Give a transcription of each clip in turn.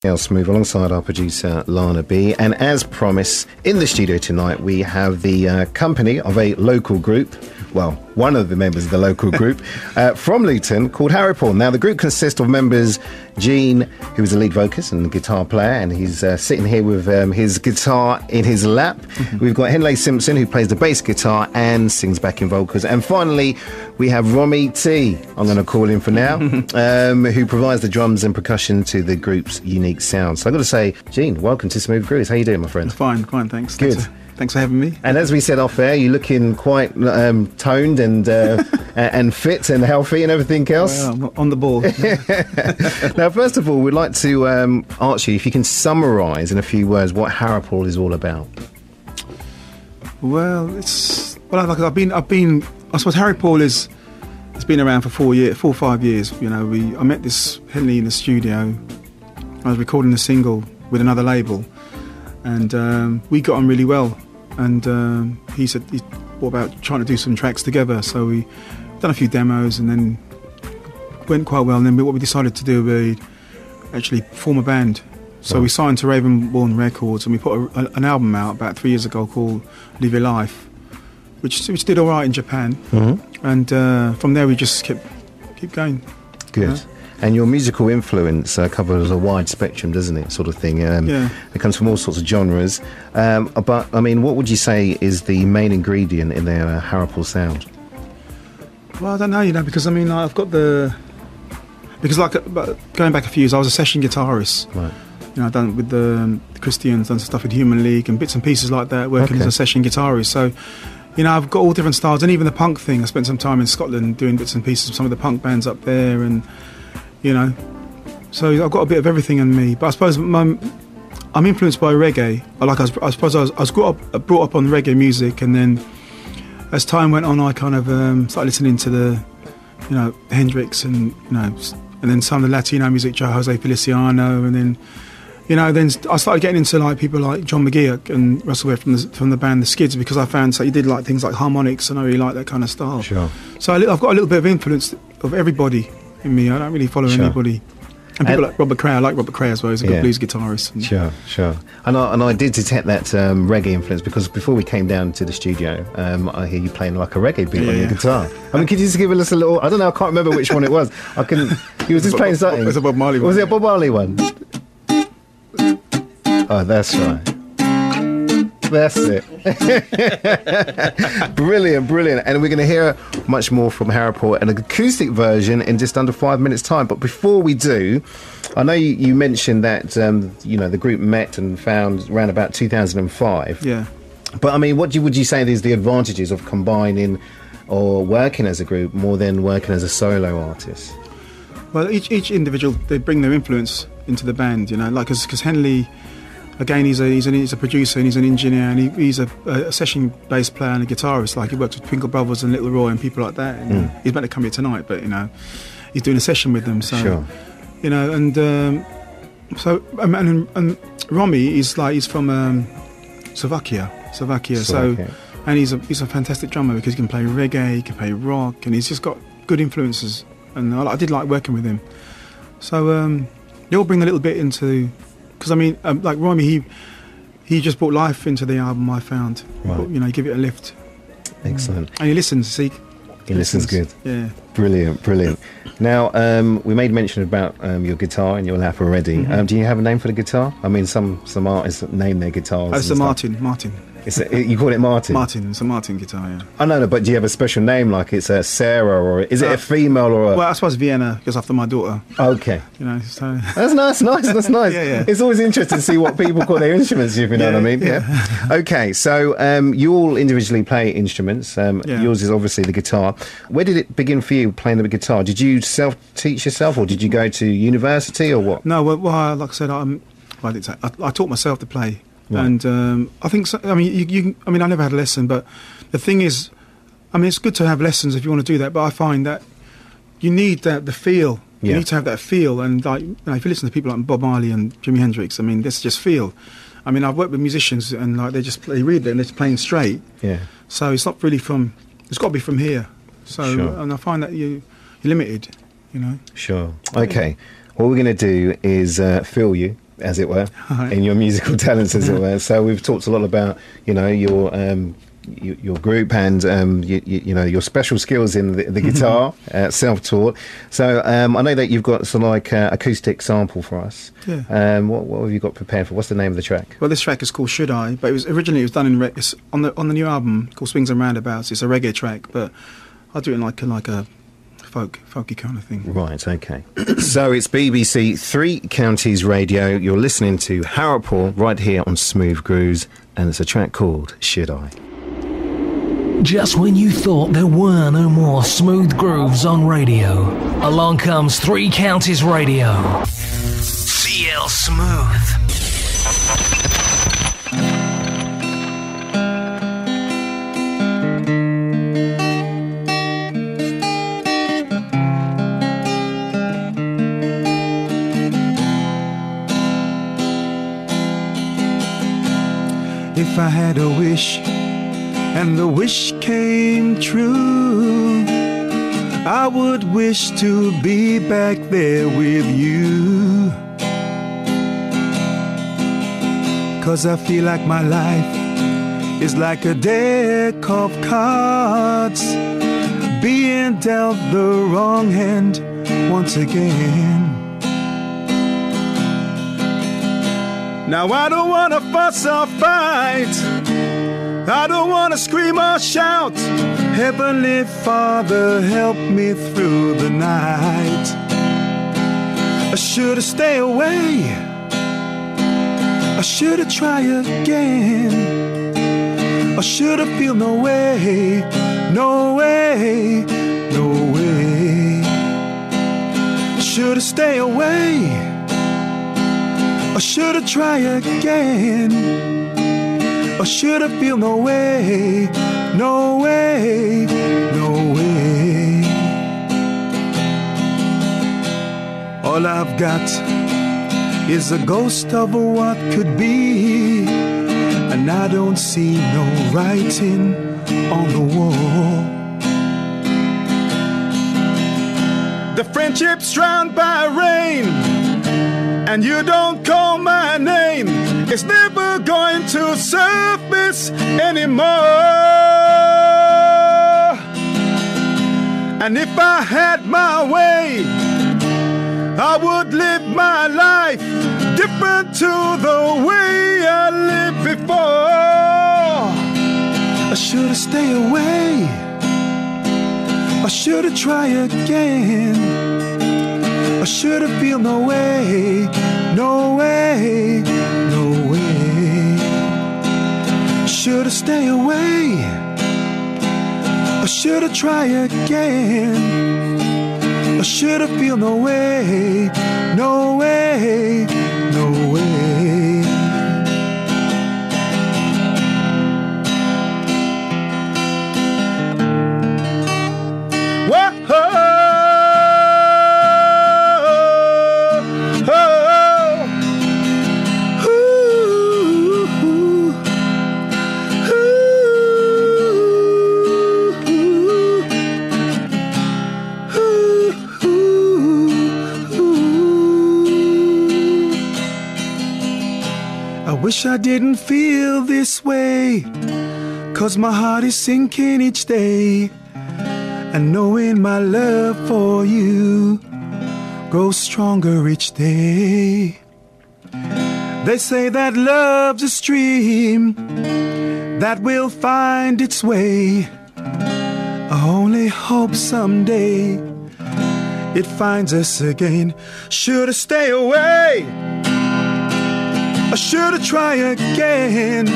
Smooth alongside our producer Lana B, and as promised, in the studio tonight we have the company of a local group, well, one of the members of the local group from Luton called Harripaul. Now the group consists of members Jean, who is the lead vocalist and the guitar player, and he's sitting here with his guitar in his lap. We've got Henley Simpson, who plays the bass guitar and sings backing vocals, and finally we have Romy T, I'm going to call him for now, who provides the drums and percussion to the group's unique sound. So I've got to say, Jean, welcome to Smooth Grooves. How you doing, my friend? Fine, thanks. Good. Thanks for having me. And as we said off air, you're looking quite toned and fit and healthy and everything else. Well, I'm on the ball. Now, first of all, we'd like to ask you if you can summarise in a few words what Harripaul is all about. Well, I suppose Harripaul it's been around for 4 or 5 years. You know, I met this Henley in the studio. I was recording a single with another label, and we got on really well. And he said he thought about trying to do some tracks together. So we done a few demos, and then went quite well. And then what we decided to do, we actually form a band. So we signed to Ravenborn Records, and we put an album out about 3 years ago called Live Your Life, which did all right in Japan. And from there we just keep going. Good. And your musical influence covers a wide spectrum, doesn't it, sort of thing? It comes from all sorts of genres. But, I mean, what would you say is the main ingredient in their Harripaul sound? Well, I don't know, because, I mean, I've got going back a few years, I was a session guitarist. Right. I've done it with the Christians, done some stuff with Human League and bits and pieces like that, working as a session guitarist. So, I've got all different styles, and even the punk thing. I spent some time in Scotland doing bits and pieces of some of the punk bands up there, and so I've got a bit of everything in me. But I suppose I'm influenced by reggae. I suppose I was brought up on reggae music, and then as time went on, I kind of started listening to the Hendrix and then some of the Latino music, Joe Jose Feliciano, and then then I started getting into like people like John McGeoch and Russell Webb from the band The Skids, because I found he did like things like harmonics, and I really like that kind of style. Sure. So I've got a little bit of influence of everybody in me. I don't really follow anybody. And people like Robert Cray, I like Robert Cray as well. He's a good blues guitarist. Sure. And I did detect that reggae influence, because before we came down to the studio, I hear you playing like a reggae beat on your guitar. I mean, could you just give us a little? I don't know. I can't remember which one it was. He was just playing something. It was a Bob Marley one. Was it a Bob Marley one? Oh, that's right. That's it. Brilliant. And we're going to hear much more from Harripaul, an acoustic version, in just under 5 minutes' time. But before we do, I know you mentioned that the group met and found around about 2005. Yeah. But I mean, what would you say is the advantages of combining or working as a group more than working as a solo artist? Well, each individual, they bring their influence into the band. Because Henley, again, he's a producer and he's an engineer, and he's a session bass player and a guitarist. Like, he works with Twinkle Brothers and Little Roy and people like that. And he's meant to come here tonight, but he's doing a session with them. So, sure. And Romy he's from Slovakia. So, and he's a fantastic drummer, because he can play reggae, he can play rock, and he's just got good influences. And I did like working with him. So they all bring a little bit into. Because I mean, like Romy, he just brought life into the album, I found. Right. Give it a lift. Excellent. And he listens. He listens good. Yeah. Brilliant. Now, we made mention about your guitar in your lap already. Do you have a name for the guitar? I mean, some artists name their guitars. It's a Martin. You call it Martin? Martin. It's a Martin guitar, yeah. Oh, no, but do you have a special name, like it's a Sarah, or is it a female, or a... Well, I suppose Vienna, because after my daughter. Okay. So... That's nice. Yeah. It's always interesting to see what people call their instruments, if you know what I mean. Yeah. Okay, so you all individually play instruments. Yours is obviously the guitar. Where did it begin for you, playing the guitar? Did you self-teach yourself, or did you go to university, or what? No, well, like I said, I taught myself to play. Right. And I think so, I mean, I never had a lesson, but the thing is, it's good to have lessons if you want to do that, but I find that you need the feel. You need to have that feel, and like, if you listen to people like Bob Marley and Jimi Hendrix, this just feel. I've worked with musicians, and like they read it and they're just playing straight. Yeah. So it's not really it's got to be from here. So and I find that you're limited, Sure. Okay. What we're going to do is feel you as it were, in your musical talents, as it were. So we've talked a lot about, your group and your special skills in the guitar, self-taught. So I know that you've got some acoustic sample for us. Yeah. What have you got prepared for? What's the name of the track? Well, this track is called "Should I," but it was originally done in it's on the new album called "Swings and Roundabouts." It's a reggae track, but I do it in like a folky kind of thing. Right, okay. So it's BBC Three Counties Radio. You're listening to Harripaul right here on Smooth Grooves, and it's a track called "Should I." Just when you thought there were no more smooth grooves on radio, along comes Three Counties Radio. CL Smooth. If I had a wish and the wish came true, I would wish to be back there with you. 'Cause I feel like my life is like a deck of cards, being dealt the wrong hand once again. Now I don't wanna fuss or fight, I don't wanna scream or shout. Heavenly Father, help me through the night. I should've stayed away, I should've tried again, I should've feel no way, no way, no way. Should've stayed away, I should've tried again, I should've feel no way, no way, no way. All I've got is a ghost of what could be, and I don't see no writing on the wall. The friendship's drowned by rain, and you don't call my name. It's never going to surface anymore. And if I had my way, I would live my life different to the way I lived before. I should've stayed away, I should've tried again, I should've feel no way, no way, no way. Should've stayed away, I should've tried again, I should've feel no way, no way, no way. Whoa. Wish I didn't feel this way, 'cause my heart is sinking each day, and knowing my love for you grows stronger each day. They say that love's a stream that will find its way. I only hope someday it finds us again. Should've stayed away, I should've tried again,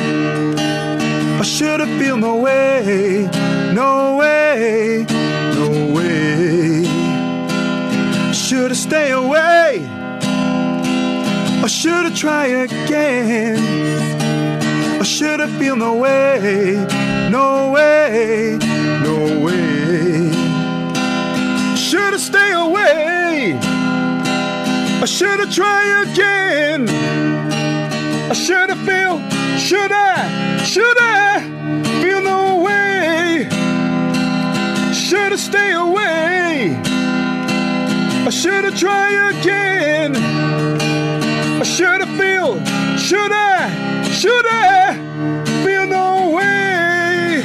I should've feel no way, no way, no way. Should've stayed away, I should've tried again, I should've feel no way, no way, no way. Should've stayed away, I should've tried again, I should've feel, should I feel no way. Should've stayed away, I should've tried again, I should've Should I feel no way?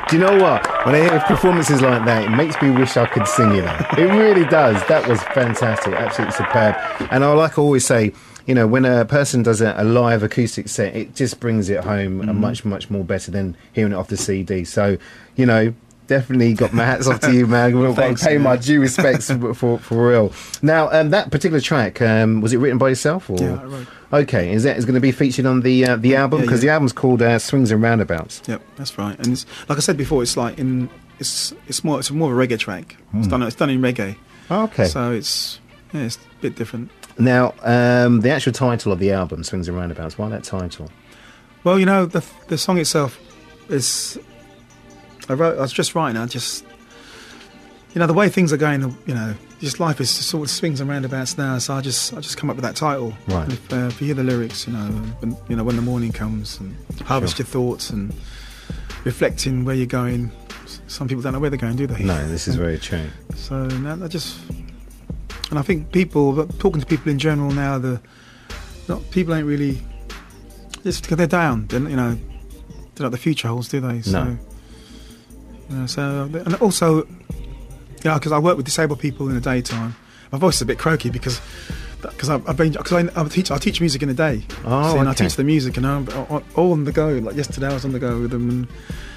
Do you know what? When I hear performances like that, it makes me wish I could sing, you know. It really does. That was fantastic, absolutely superb. And I always say, you know, when a person does a live acoustic set, it just brings it home much, much more better than hearing it off the CD. So, you know, definitely got my hats off to you, man. We've got to pay my due respects for real. Now, that particular track, was it written by yourself? Or? Yeah, I wrote. Okay, is going to be featured on the album? Because the album's called Swings and Roundabouts. Yep, that's right. And it's, like I said before, it's like it's more of a reggae track. It's done in reggae. Oh, okay. So it's a bit different. Now, the actual title of the album, Swings and Roundabouts, why that title? Well, you know, the song itself is... I was just writing. You know, the way things are going. You know, just life is sort of swings and roundabouts now. So I just come up with that title. Right. If you hear the lyrics, you know, when the morning comes and harvest your thoughts and reflecting where you're going. Some people don't know where they're going, do they? No, this is very true. So now and I think talking to people in general now, people ain't really just because they're down. They're, you know, they're not the future holds, do they? So, no. And also, yeah, because I work with disabled people in the daytime. My voice is a bit croaky because I teach music in the day. Oh, and okay. I teach the music, and I'm all on the go. Like yesterday, I was on the go with them. And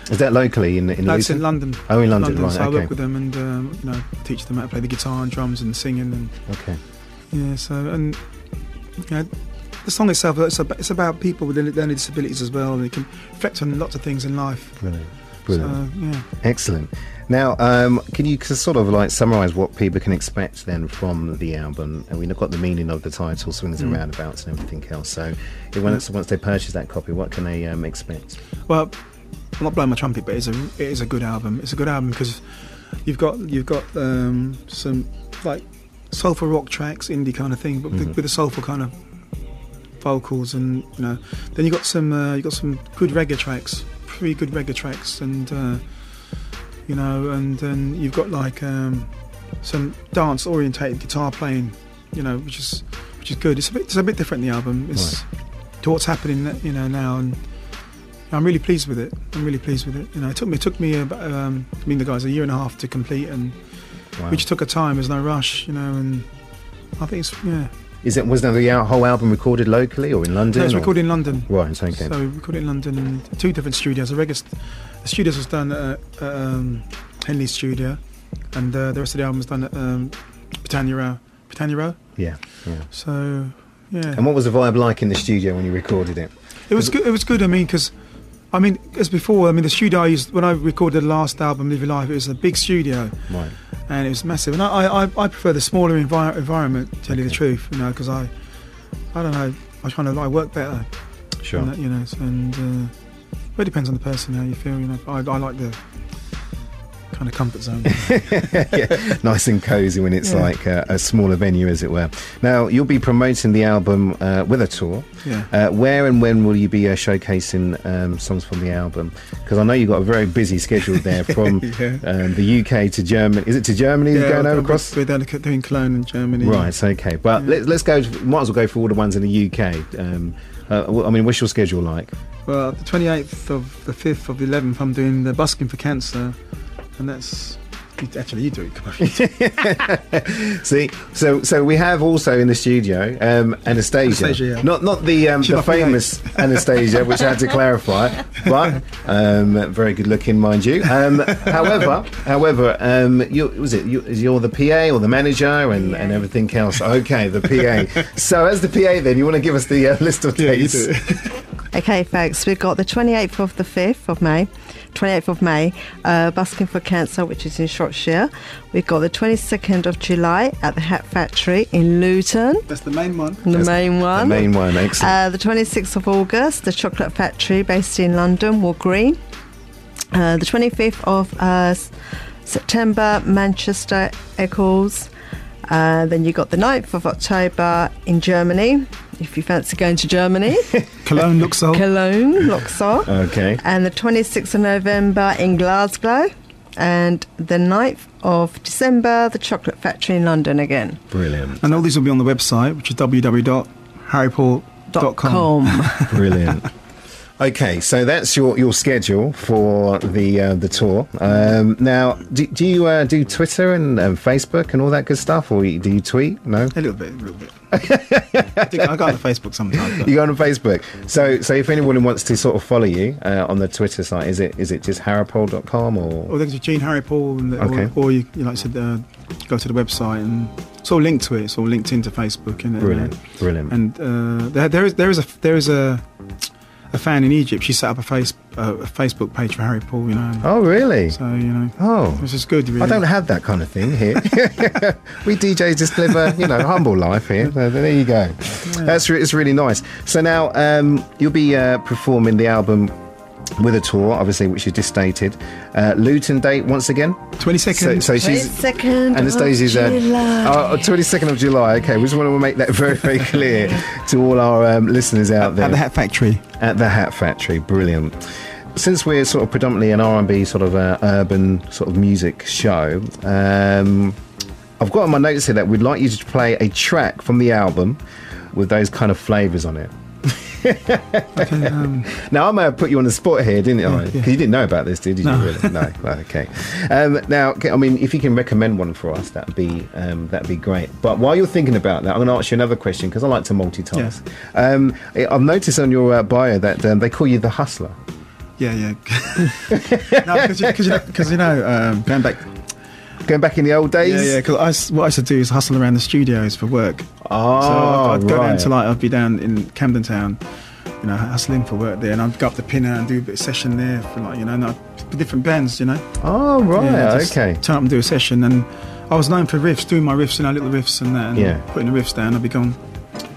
is that locally in it's in London. Oh, in London, right? So okay. I work with them and you know, teach them how to play the guitar and drums and singing. And okay. Yeah. So and you know, the song itself, it's about people with learning disabilities as well, and it can reflect on lots of things in life. Brilliant. So, yeah. Excellent. Now, can you sort of like summarise what people can expect then from the album? And we've got the meaning of the title, Swings and Roundabouts, and everything else. So, once they purchase that copy, what can they expect? Well, I'm not blowing my trumpet, but it is a good album. It's a good album because you've got some like soulful rock tracks, indie kind of thing, but with a soulful kind of vocals, and you know, then you got some good reggae tracks. 3 good reggae tracks, and you know, and then you've got like some dance orientated guitar playing, you know, which is good. It's a bit different, the album. It's to what's happening, you know, now, and I'm really pleased with it. You know, it took me about, me and the guys a year and a half to complete, and we just took our time. There's no rush, you know, and I think Was the whole album recorded locally or in London? No, it was recorded in London. Right, okay. So we recorded in London in 2 different studios. The studios was done at Henley Studio, and the rest of the album was done at Britannia Row. Yeah. So, yeah. And what was the vibe like in the studio when you recorded it? It was good. It was good. As before, the studio I used when I recorded the last album, Live Your Life, it was a big studio. Right. And it was massive, and I prefer the smaller environment. To tell you the truth, you know, because I don't know, I kind of like work better. Sure. You know, and it depends on the person how you feel. You know, I like the kind of comfort zone. Yeah, nice and cosy when it's like a smaller venue, as it were. Now you'll be promoting the album with a tour. Yeah. Where and when will you be showcasing songs from the album? Because I know you've got a very busy schedule there from the UK to Germany. Is it to Germany you're going over across? We're doing Cologne in Germany. Right, okay. But let's go, might as well go for all the ones in the UK. What's your schedule like? Well, the 28th of the 5th of the 11th, I'm doing the Busking for Cancer. And that's actually you do it. Come on. See, so we have also in the studio Anastasia, yeah. not the famous Anastasia, which I had to clarify, but very good looking, mind you. However, you're the PA or the manager and everything else. Okay, the PA. So as the PA, then you want to give us the list of dates? Yeah, you do. Okay, folks, we've got the 28th of the 5th of May. 28th of May, Busking for Cancer, which is in Shropshire. We've got the 22nd of July at the Hat Factory in Luton. That's the main one. The main one, excellent. The 26th of August, the Chocolate Factory based in London, Wood Green. The 25th of September, Manchester, Eccles. Then you got the 9th of October in Germany, if you fancy going to Germany. Cologne, Luxor. Cologne, Luxor. Okay. And the 26th of November in Glasgow. And the 9th of December, the Chocolate Factory in London again. Brilliant. And all these will be on the website, which is www.harripaul.com. Brilliant. Okay, so that's your schedule for the tour. Now, do you do Twitter and Facebook and all that good stuff, or do you tweet? No, A little bit. I go on Facebook sometimes. You go on Facebook. So if anyone wants to sort of follow you on the Twitter site, is it just harripaul.com or there's Jean Harripaul, or you like I said, go to the website and it's all linked to it. It's all linked into Facebook. And brilliant. And there is a fan in Egypt. She set up a Facebook page for Harripaul, you know. Oh, really? So, you know, this is good. Really. I don't have that kind of thing here. We DJs just live a humble life here. So there you go. Yeah. It's really nice. So now you'll be performing the album with a tour, obviously, which you just stated. Luton date once again? 22nd. So she's 22nd and the stage is 22nd of July. Okay, we just want to make that very, very clear to all our listeners out there. At the Hat Factory. At the Hat Factory, brilliant. Since we're sort of predominantly an R&B sort of urban sort of music show, I've got on my notes here that we'd like you to play a track from the album with those kind of flavours on it. Okay, now I may have put you on the spot here, didn't I? Because you didn't know about this, did you? No. Really? No. Okay. Now, I mean, if you can recommend one for us, that'd be great. But while you're thinking about that, I'm going to ask you another question because I like to multitask. Yeah. I've noticed on your bio that they call you the Hustler. Yeah. No, because going back in the old days. Yeah. Because what I used to do is hustle around the studios for work. Oh, so I'd go down to I'd be down in Camden Town, you know, hustling for work there, and I'd go up to Pinner and do a bit of session there for for different bands, you know. Oh, right, okay. Turn up and do a session, and I was known for riffs, doing my riffs, little riffs and that, and putting the riffs down. I'd be gone.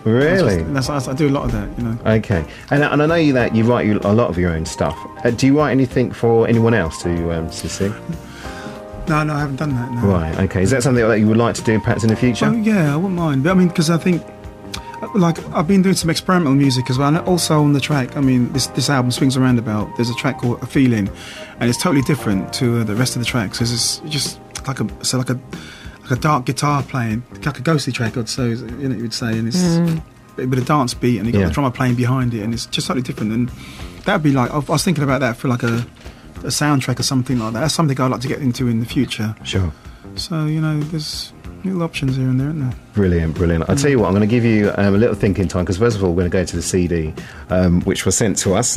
Really? I do a lot of that, you know. Okay, and I know that you write a lot of your own stuff. Do you write anything for anyone else to sing? No, I haven't done that. No. Right, okay. Is that something that you would like to do perhaps in the future? Oh, yeah, I wouldn't mind. But I mean, because I think, I've been doing some experimental music as well. And also on the track, I mean, this album, Swings and Roundabouts, there's a track called A Feeling, and it's totally different to the rest of the tracks. It's just like a dark guitar playing, like a ghostly track, I'd say, you would say, and it's a bit of dance beat, and you got the drummer playing behind it, and it's just totally different. And that'd be I was thinking about that for a soundtrack or something like that. That's something I'd like to get into in the future. Sure. So, there's little options here and there, isn't there? Brilliant. I'll tell you what, I'm going to give you a little thinking time, because first of all, we're going to go to the CD, which was sent to us.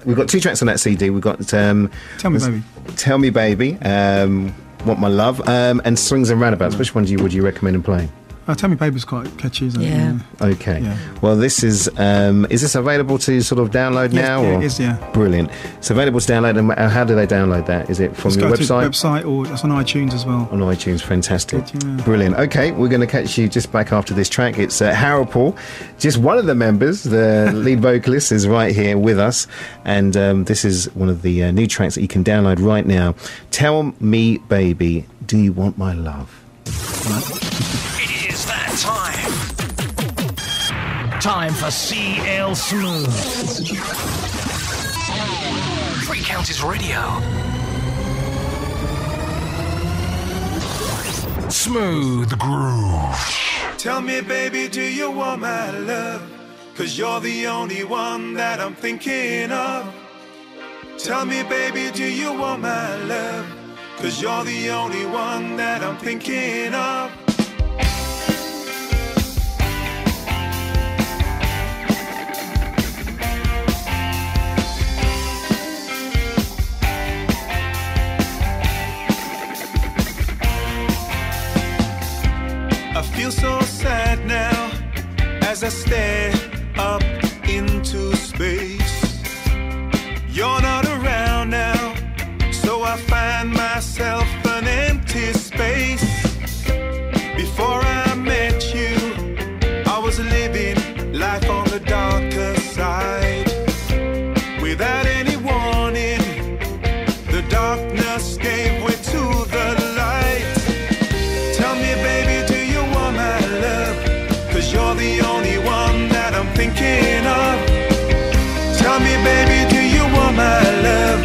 We've got two tracks on that CD. We've got Tell Me Baby, Want My Love, and Swings and Roundabouts. Which one would you recommend playing? Tell Me Baby's quite catchy, isn't it? Yeah. Okay. Yeah. Well, this is this available to sort of download now? Yeah, it is, yeah. Brilliant. It's available to download, and how do they download that? Is it from your website? To the website, or it's on iTunes as well. On iTunes, fantastic. Good, yeah. Brilliant. Okay, we're going to catch you just back after this track. It's Harripaul, just one of the members, the lead vocalist, is right here with us, and this is one of the new tracks that you can download right now. Tell Me Baby, Do You Want My Love? Time for CL Smooth. Three Counties Radio. Smooth groove. Tell me, baby, do you want my love? 'Cause you're the only one that I'm thinking of. Tell me, baby, do you want my love? 'Cause you're the only one that I'm thinking of. I feel so sad now as I stare up into space. You're not around now, so I find myself an empty space. Before I met you, I was living life on the darker side. Without any warning, the darkness gave way to the light. Tell me, baby, do you want my love? 'Cause you're the only one that I'm thinking of. Tell me, baby, do you want my love?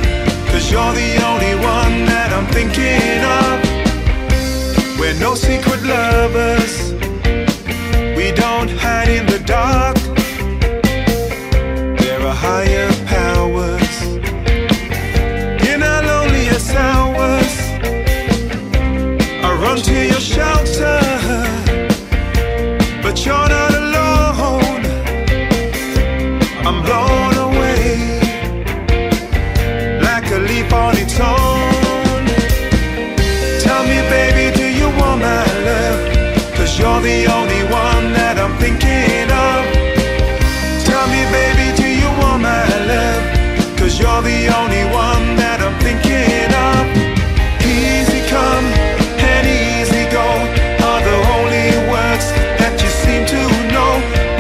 'Cause you're the only one that I'm thinking of. thinking of. We're no secret lovers, we don't hide in the dark. There are higher powers in our loneliest hours. I run to your shelter, but you're not alone. I'm blown away like a leaf on its own. Tell me, baby, do you want my love? 'Cause you're the only one that I'm thinking of. Tell me, baby, do you want my love? 'Cause you're the only one that I'm thinking of. Easy come and easy go are the only words that you seem to know.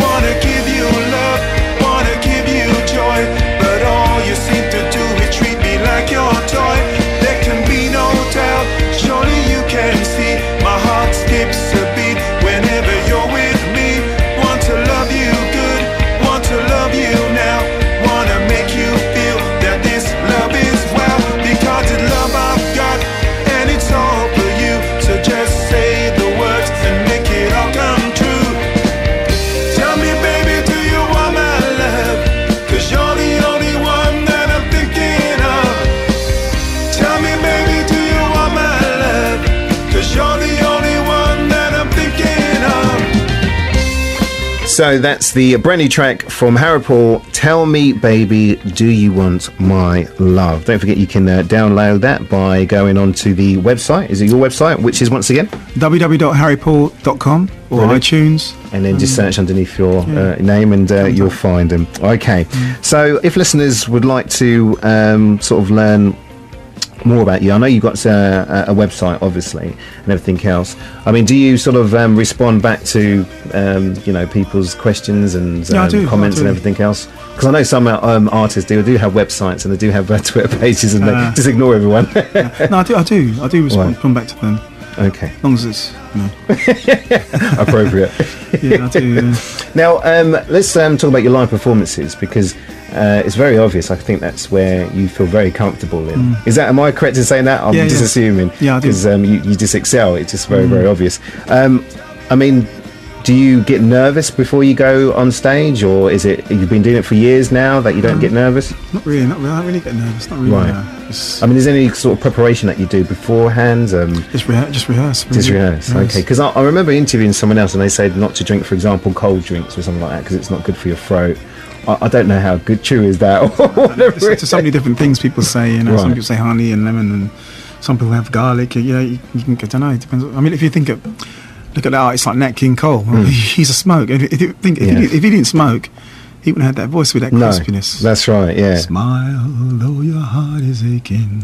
Wanna give you love, wanna give you joy, but all you seem to do is treat me like your toy. There can be no doubt, surely you can see my heart skips a beat whenever you're with me. Want to love you good, want to love you now, wanna make you feel that this love is well, because it's love I've got and it's all for you. So just say the words and make it all come true. Tell me, baby, do you want my love? 'Cause you're the only one that I'm thinking of. Tell me, baby, do you want my love? 'Cause you're the only one that I'm thinking of. So that's the brand new track from Harripaul, Tell Me Baby, Do You Want My Love. Don't forget you can download that by going onto the website. Is it your website, which is once again? www.harripaul.com or Brilliant. iTunes. And then just search underneath your name and you'll find them. Okay. So if listeners would like to sort of learn more about you, I know you've got a website, obviously, and everything else. I mean, do you sort of respond back to people's questions and comments and everything else? Because I know some artists do have websites and they do have Twitter pages and they just ignore everyone. No, I do respond back to them. Okay, as long as it's appropriate. Yeah, I do. Now let's talk about your live performances, because it's very obvious. I think that's where you feel very comfortable in. Am I correct in saying that? I'm just assuming. Yeah, I do. Because you just excel. It's just very, very obvious. I mean, do you get nervous before you go on stage, or is it you've been doing it for years now that you don't get nervous? Not really. I don't really get nervous. Not really. Right. I mean, is there any sort of preparation that you do beforehand? Just rehearse. Really. Just rehearse. Okay. Because I remember interviewing someone else and they said not to drink, for example, cold drinks or something like that because it's not good for your throat. I don't know how good true is that. There's so many different things people say. Right. Some people say honey and lemon, and some people have garlic. You can. I don't know. It depends. I mean, if you look at that artist like Nat King Cole. He's a smoke. If he didn't smoke, he wouldn't have that voice with that crispiness. That's right. Yeah. Smile though your heart is aching.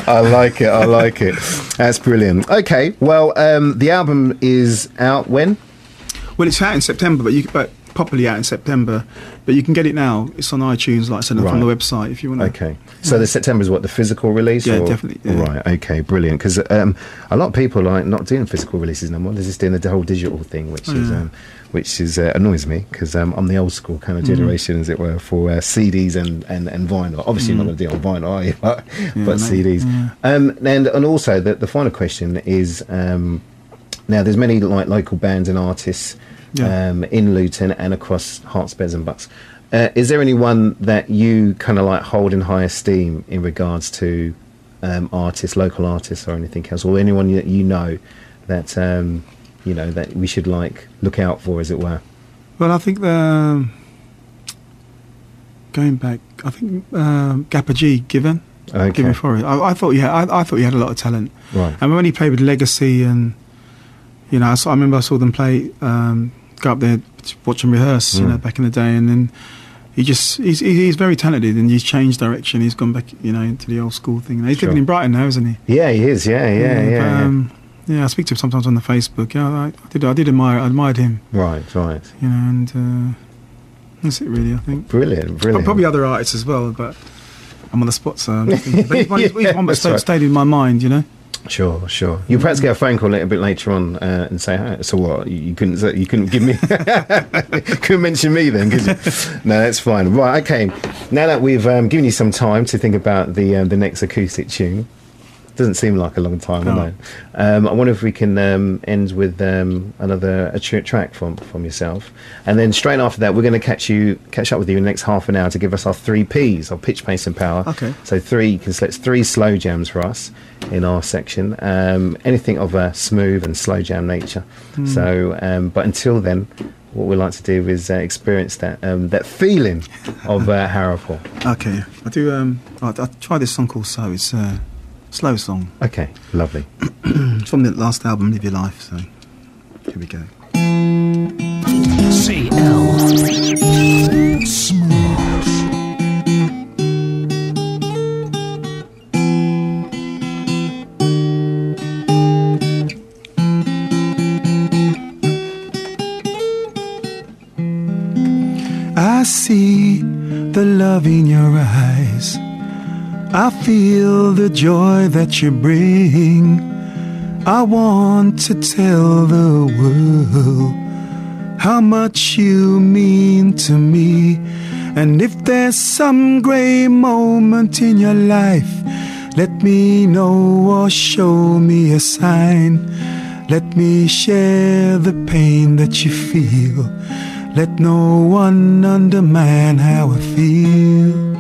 I like it. That's brilliant. Okay. Well, the album is out when? Well, it's out in September, but properly out in September. But you can get it now. It's on iTunes, like I said, on the website if you want to. Okay. So the September is what, the physical release? Yeah, definitely. Yeah. Right. Okay. Brilliant. Because a lot of people are not doing physical releases no more. They're just doing the whole digital thing, which is annoys me, because I'm the old school kind of generation, as it were, for CDs and vinyl. Obviously, you're not going to do it on vinyl, are you? But CDs. Yeah. And also the final question is. Now, there's many like local bands and artists in Luton and across Herts, Beds and Bucks. Is there anyone that you kind of like hold in high esteem in regards to artists, local artists, or anything else, or anyone that you know that that we should like look out for, as it were? Well, I think going back, I think Gapper G, Given. Okay. Given Forest. I thought he had a lot of talent. Right. And when he played with Legacy and. I remember I saw them play, go up there, watch them rehearse, back in the day, and then he's very talented, and he's changed direction. He's gone back, into the old school thing. He's living in Brighton now, isn't he? Yeah, he is. Yeah. I speak to him sometimes on the Facebook. I admired him. Right. And that's it, really. I think. Brilliant. Probably other artists as well, but I'm on the spot, so I'm just thinking. But he's one that stayed in my mind, Sure. You perhaps get a phone call a little bit later on and say, "Hey, so what? You couldn't give me, couldn't mention me then, could you?" No, that's fine. Right, okay. Now that we've given you some time to think about the next acoustic tune, doesn't seem like a long time, I know. I wonder if we can end with another track from yourself, and then straight after that, we're going to catch up with you in the next half an hour to give us our 3 Ps, our pitch, pace, and power. Okay. So you can select 3 slow jams for us in our section. Anything of a smooth and slow jam nature. So, but until then, what we like to do is experience that feeling of Harripaul. Okay, I do. I try this song called "So." It's slow song. Okay, lovely. It's from the last album, Live Your Life, so here we go. CL Smooth. I see the love in your eyes. I feel the joy that you bring. I want to tell the world how much you mean to me. And if there's some grey moment in your life, let me know or show me a sign. Let me share the pain that you feel. Let no one undermine how I feel.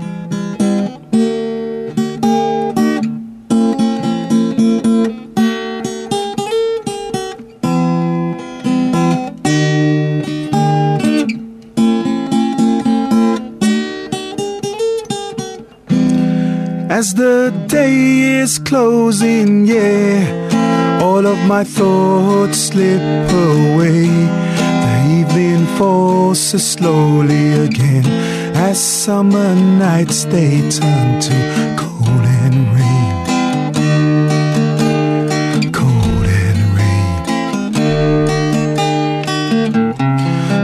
As the day is closing, yeah, all of my thoughts slip away. The evening falls so slowly again, as summer nights they turn to cold and rain. Cold and rain.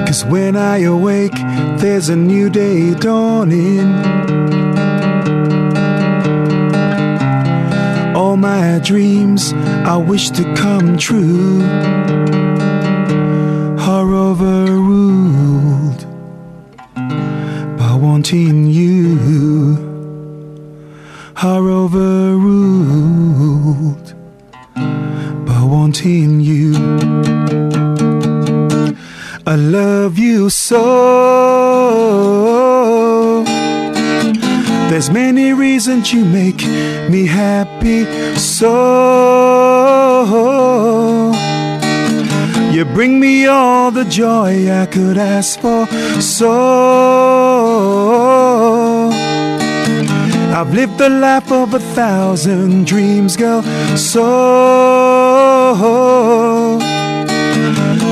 'Cause when I awake, there's a new day dawning. All my dreams I wish to come true are overruled by wanting you. Are overruled by wanting you. I love you so. There's many reasons you make me happy, so you bring me all the joy I could ask for, so I've lived the life of 1,000 dreams, girl, so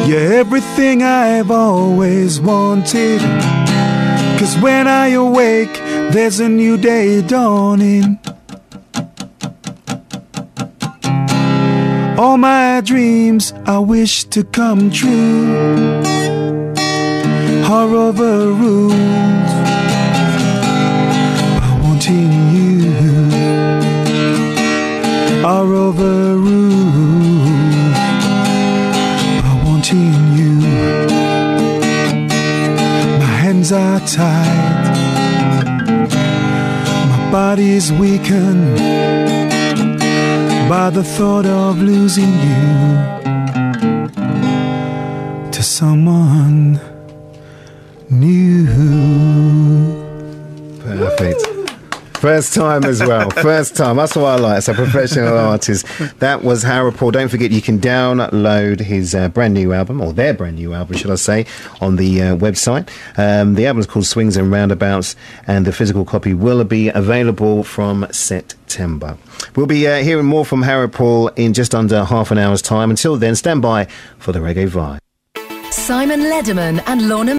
you're everything I've always wanted. 'Cause when I awake, there's a new day dawning. All my dreams I wish to come true are overruled by wanting you. Are overruled by wanting you. My hands are tied, body's weakened by the thought of losing you to someone new. Perfect. First time as well. First time. That's what I like. It's a professional artist. That was Harripaul. Don't forget you can download his brand new album, or their brand new album, should I say, on the website. The album is called Swings and Roundabouts, and the physical copy will be available from September. We'll be hearing more from Harripaul in just under half an hour's time. Until then, stand by for the Reggae Vibe. Simon Lederman and Lorna